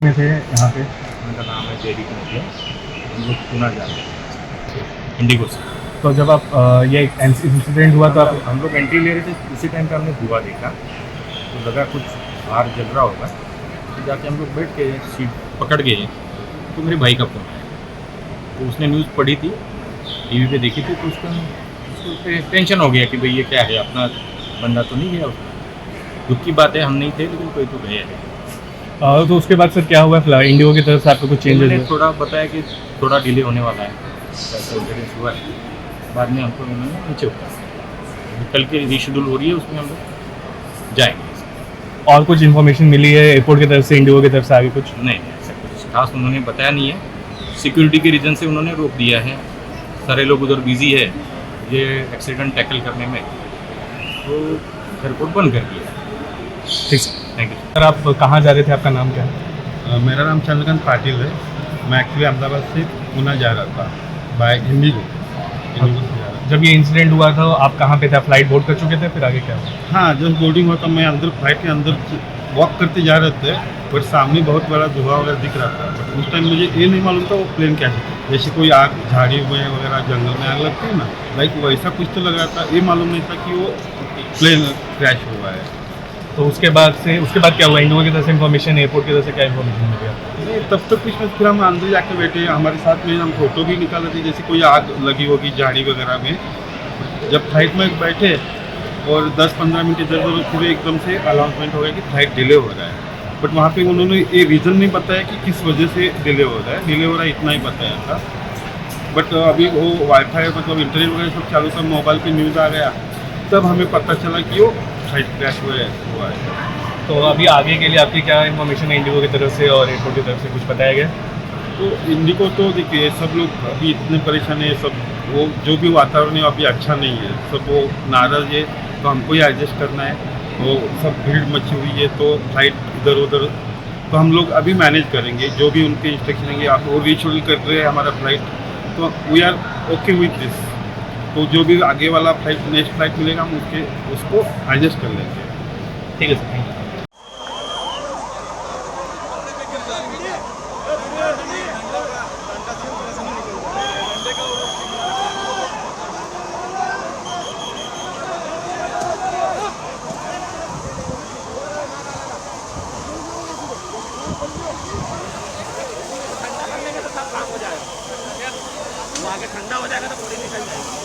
में थे यहाँ पे। उनका नाम है जयदीप नोटिया। हम लोग पूना जा रहे थे इंडिगो से। तो जब आप ये इंसिडेंट हुआ तो आप हम लोग एंट्री ले रहे थे, उसी टाइम पे हमने धुआं देखा तो लगा कुछ बाहर जल रहा होगा। तो जाके हम लोग बैठ के सीट पकड़ गए तो मेरे भाई का फ़ोन आया। तो उसने न्यूज़ पढ़ी थी, टीवी पे देखी थी, तो उसको टेंशन हो गया कि भाई ये क्या है, अपना बंदा तो नहीं गया उसका। दुख की बात है, हम नहीं थे लेकिन कोई तो गया है। तो उसके बाद सर क्या हुआ, इंडिगो की तरफ से आपको कुछ चेंजेस उन्होंने हुए? थोड़ा बताया कि थोड़ा डिले होने वाला है, ऐसा इंसिडेंस हुआ है। बाद में हमको उन्होंने नीचे उतारा। कल की रीशेड्यूल हो रही है, उसमें हम लोग जाएंगे। और कुछ इन्फॉर्मेशन मिली है एयरपोर्ट की तरफ से, इंडिगो की तरफ से आगे कुछ? नहीं, ऐसा कुछ खास उन्होंने बताया नहीं है। सिक्योरिटी के रीज़न से उन्होंने रोक दिया है। सारे लोग उधर बिजी है ये एक्सीडेंट टैकल करने में, तो एयरपोर्ट बंद कर दिया। ठीक सर, थैंक यू। सर आप कहाँ जा रहे थे, आपका नाम क्या है? मेरा नाम चंद्रकांत पाटिल है। मैं एक्चुअली अहमदाबाद से पूना जा रहा था बाय इंडिगो से जा रहा था। जब ये इंसिडेंट हुआ था आप कहाँ पे थे, फ्लाइट बोर्ड कर चुके थे, फिर आगे क्या हुआ? हाँ, जस्ट बोर्डिंग हुआ था, मैं अंदर फ्लाइट के अंदर वॉक करते जा रहे थे, बट सामने बहुत बड़ा धुआं वगैरह दिख रहा था। बट उस टाइम मुझे ये नहीं मालूम था वो प्लेन कैसे, जैसे कोई आग झाड़ी में वगैरह जंगल में आग लगती है ना, लाइक वैसा कुछ तो लग रहा था। ये मालूम नहीं था कि वो प्लेन क्रैश हुआ है। तो उसके बाद क्या हुआ, इंडिगो की तरफ से इन्फॉर्मेशन, एयरपोर्ट की तरफ से क्या इन्फॉर्मेशन मिल गया? नहीं, तब तक कुछ नहीं, फिर हम अंदर जाके बैठे, हमारे साथ में हम फोटो भी निकाले थे, जैसे कोई आग लगी होगी झाड़ी वगैरह में। जब फ्लाइट में बैठे और 10-15 मिनट इधर उधर फिर एकदम से अनाउंसमेंट हो गया कि फ्लाइट डिले हो रहा है। बट वहाँ पे उन्होंने ये रीज़न नहीं बताया कि किस वजह से डिले हो रहा है। डिले हो रहा है इतना ही बताया था। बट अभी वो वाईफाई मतलब इंटरनेट वगैरह सब चालू था, मोबाइल पे न्यूज़ आ गया, तब हमें पता चला कि वो फ्लाइट क्रैश हुआ है। तो अभी आगे के लिए आपकी क्या इन्फॉर्मेशन है इंडिगो की तरफ से और एयरपोर्ट की तरफ से, कुछ बताया गया? तो इंडिगो तो देखिए सब लोग अभी इतने परेशान है, सब वो जो भी वातावरण है अभी अच्छा नहीं है, सब वो नाराज़ है, तो हमको ही एडजस्ट करना है। वो सब भीड़ मची हुई है तो फ्लाइट इधर उधर, तो हम लोग अभी मैनेज करेंगे जो भी उनके इंस्ट्रक्शन है। आप वो रीशेड्यूल कर रहे हैं हमारा फ्लाइट, तो we are okay with this. तो जो भी आगे वाला फ्लाइट नेक्स्ट फ्लाइट मिलेगा हम उसको एडजस्ट कर लेंगे। ठीक है सर, थैंक यू। ठंडा हो जाएगा तो पूरी निकल जाएगी।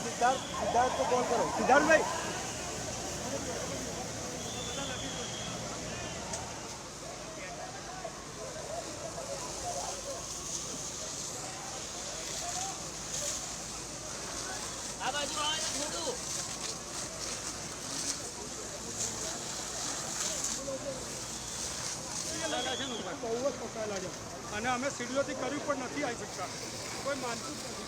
सिद्धार्थ को कॉल करो। सिद्धार्थ भाई અને અમે સીડીઓથી કર્યું પણ નથી આવી શકતા, કોઈ માનતું જ નથી.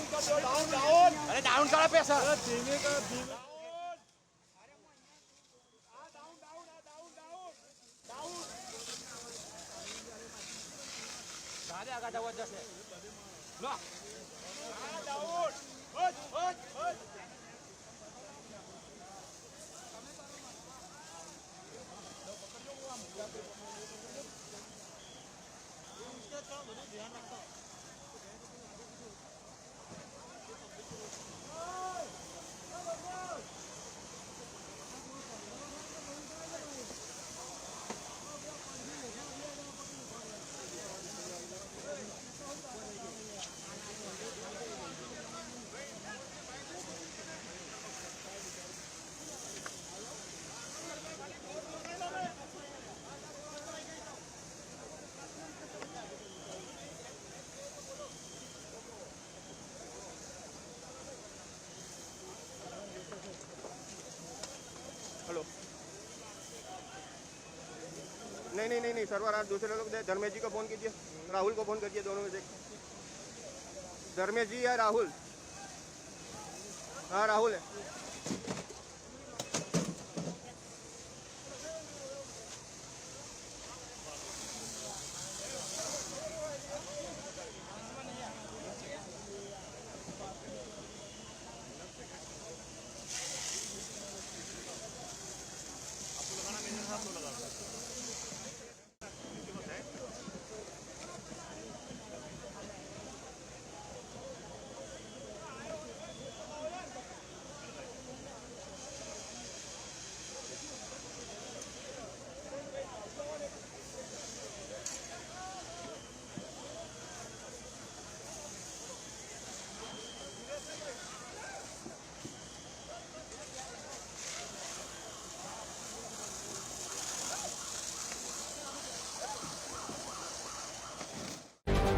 अरे डाउन करा पैसा नहीं सर्वर आज दूसरे लोग धर्मेश जी को फोन कीजिए, राहुल को फोन कीजिए, दोनों में से धर्मेश जी या राहुल। हाँ राहुल है।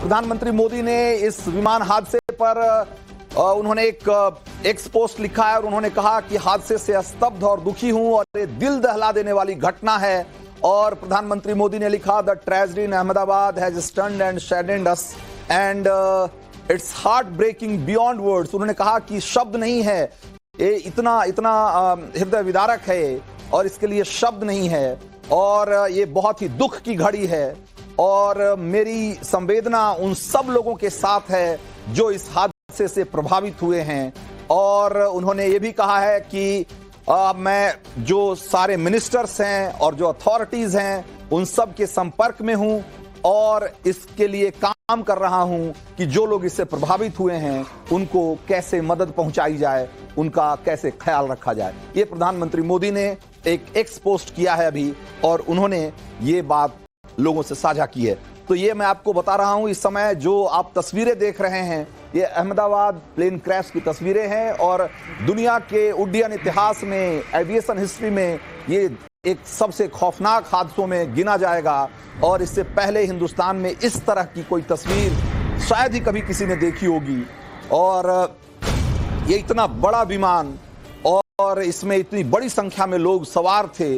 प्रधानमंत्री मोदी ने इस विमान हादसे पर उन्होंने एक एक्स पोस्ट लिखा है और उन्होंने कहा कि हादसे से स्तब्ध और दुखी हूं और ये दिल दहला देने वाली घटना है। और प्रधानमंत्री मोदी ने लिखा, the tragedy in Ahmedabad has stunned and saddened us and it's heartbreaking beyond words. उन्होंने कहा कि शब्द नहीं है, ये इतना हृदय विदारक है और इसके लिए शब्द नहीं है और ये बहुत ही दुख की घड़ी है और मेरी संवेदना उन सब लोगों के साथ है जो इस हादसे से प्रभावित हुए हैं। और उन्होंने ये भी कहा है कि मैं जो सारे मिनिस्टर्स हैं और जो अथॉरिटीज हैं उन सब के संपर्क में हूं और इसके लिए काम कर रहा हूं कि जो लोग इससे प्रभावित हुए हैं उनको कैसे मदद पहुंचाई जाए, उनका कैसे ख्याल रखा जाए। ये प्रधानमंत्री मोदी ने एक एक्स पोस्ट किया है अभी और उन्होंने ये बात लोगों से साझा की है। तो ये मैं आपको बता रहा हूं, इस समय जो आप तस्वीरें देख रहे हैं ये अहमदाबाद प्लेन क्रैश की तस्वीरें हैं और दुनिया के उड्डयन इतिहास में, एविएशन हिस्ट्री में ये एक सबसे खौफनाक हादसों में गिना जाएगा। और इससे पहले हिंदुस्तान में इस तरह की कोई तस्वीर शायद ही कभी किसी ने देखी होगी। और ये इतना बड़ा विमान और इसमें इतनी बड़ी संख्या में लोग सवार थे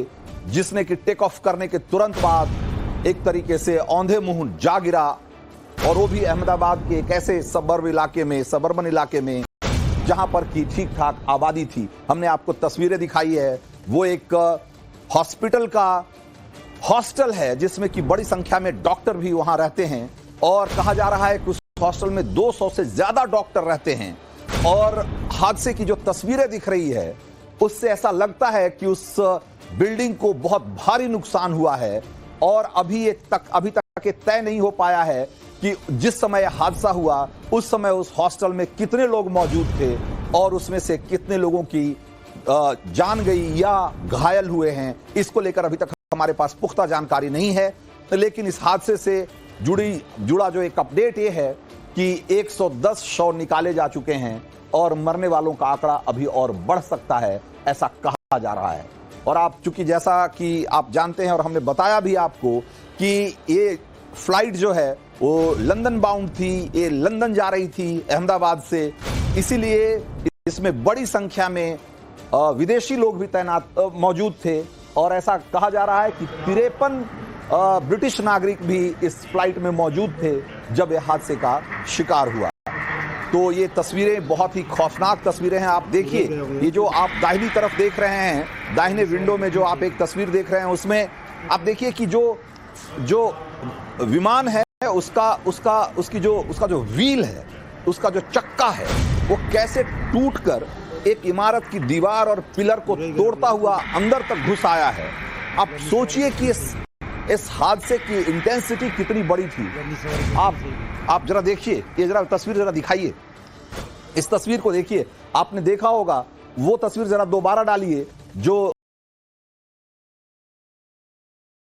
जिसने कि टेक ऑफ करने के तुरंत बाद एक तरीके से औंधे मुंह जा गिरा और वो भी अहमदाबाद के एक ऐसे सबर्बन इलाके में जहां पर की ठीक ठाक आबादी थी। हमने आपको तस्वीरें दिखाई है, वो एक हॉस्पिटल का हॉस्टल है जिसमें कि बड़ी संख्या में डॉक्टर भी वहां रहते हैं और कहा जा रहा है कि उस हॉस्टल में 200 से ज्यादा डॉक्टर रहते हैं। और हादसे की जो तस्वीरें दिख रही है उससे ऐसा लगता है कि उस बिल्डिंग को बहुत भारी नुकसान हुआ है और अभी तक तय नहीं हो पाया है कि जिस समय हादसा हुआ उस समय उस हॉस्टल में कितने लोग मौजूद थे और उसमें से कितने लोगों की जान गई या घायल हुए हैं। इसको लेकर अभी तक हमारे पास पुख्ता जानकारी नहीं है, लेकिन इस हादसे से जुड़ा जो एक अपडेट ये है कि 110 शव निकाले जा चुके हैं और मरने वालों का आंकड़ा अभी और बढ़ सकता है, ऐसा कहा जा रहा है। और आप चूंकि जैसा कि आप जानते हैं और हमने बताया भी आपको कि ये फ्लाइट जो है वो लंदन बाउंड थी, ये लंदन जा रही थी अहमदाबाद से, इसीलिए इसमें बड़ी संख्या में विदेशी लोग भी तैनात मौजूद थे और ऐसा कहा जा रहा है कि 53 ब्रिटिश नागरिक भी इस फ्लाइट में मौजूद थे जब यह हादसे का शिकार हुआ। तो ये तस्वीरें बहुत ही खौफनाक तस्वीरें हैं। आप देखिए, ये जो आप दाहिनी तरफ देख रहे हैं, दाहिने विंडो में जो आप एक तस्वीर देख रहे हैं, उसमें आप देखिए कि जो विमान है उसका जो व्हील है, उसका जो चक्का है, वो कैसे टूटकर एक इमारत की दीवार और पिलर को तोड़ता हुआ अंदर तक घुस आया है। आप सोचिए कि इस हादसे की इंटेंसिटी कितनी बड़ी थी। आप जरा देखिए, ये जरा तस्वीर जरा दिखाइए, इस तस्वीर को देखिए। आपने देखा होगा, वो तस्वीर जरा दोबारा डालिए जो